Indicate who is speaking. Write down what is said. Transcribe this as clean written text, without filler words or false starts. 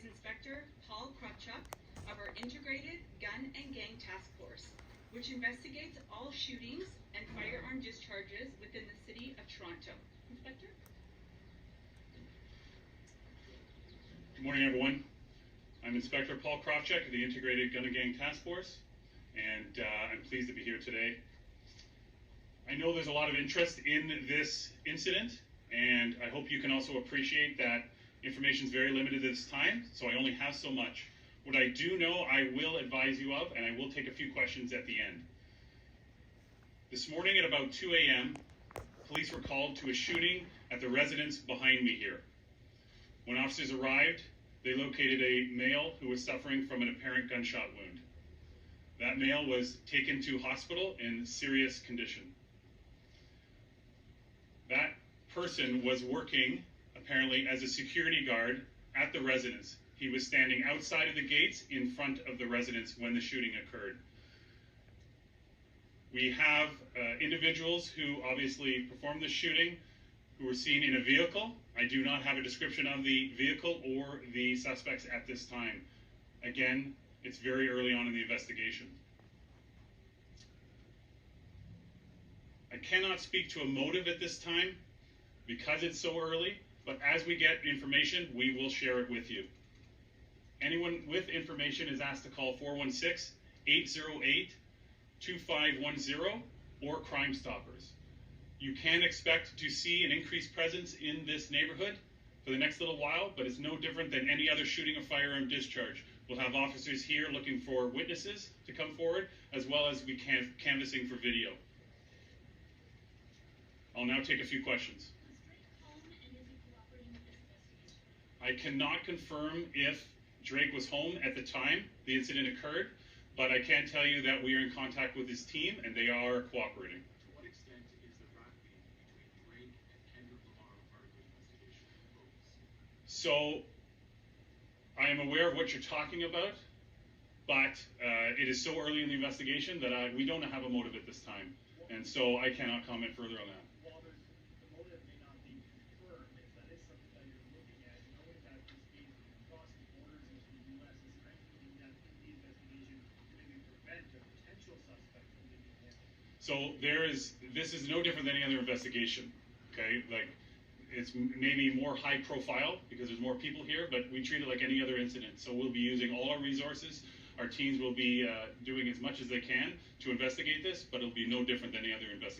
Speaker 1: Inspector Paul Kravchuk of our Integrated Gun and Gang Task Force, which investigates all shootings and firearm discharges within the City of Toronto. Inspector?
Speaker 2: Good morning, everyone. I'm Inspector Paul Kravchuk of the Integrated Gun and Gang Task Force, and I'm pleased to be here today. I know there's a lot of interest in this incident, and I hope you can also appreciate that information is very limited at this time, so I only have so much. What I do know, I will advise you of, and I will take a few questions at the end. This morning at about 2 a.m., police were called to a shooting at the residence behind me here. When officers arrived, they located a male who was suffering from an apparent gunshot wound. That male was taken to hospital in serious condition. That person was working, apparently, as a security guard at the residence. He was standing outside of the gates in front of the residence when the shooting occurred. We have individuals who obviously performed the shooting who were seen in a vehicle. I do not have a description of the vehicle or the suspects at this time. Again, it's very early on in the investigation. I cannot speak to a motive at this time because it's so early, but as we get information, we will share it with you. Anyone with information is asked to call 416-808-2510 or Crime Stoppers. You can expect to see an increased presence in this neighborhood for the next little while, but it's no different than any other shooting or firearm discharge. We'll have officers here looking for witnesses to come forward, as well as we can canvassing for video. I'll now take a few questions. I cannot confirm if Drake was home at the time the incident occurred, but I can tell you that we are in contact with his team and they are cooperating.
Speaker 3: To what extent is the rap beef between Drake and Kendrick Lamar part of the investigation of the police?
Speaker 2: So, I am aware of what you're talking about, but it is so early in the investigation that we don't have a motive at this time, and so I cannot comment further on that.
Speaker 4: While the motive may not be confirmed, if that is something that you're looking at, knowing that this case crosses borders into the U.S., is there anything that in the investigation to maybe prevent a potential suspect from being hit?
Speaker 2: So this is no different than any other investigation, okay? Like, it's maybe more high profile because there's more people here, but we treat it like any other incident. So we'll be using all our resources. Our teams will be doing as much as they can to investigate this, but it'll be no different than any other investigation.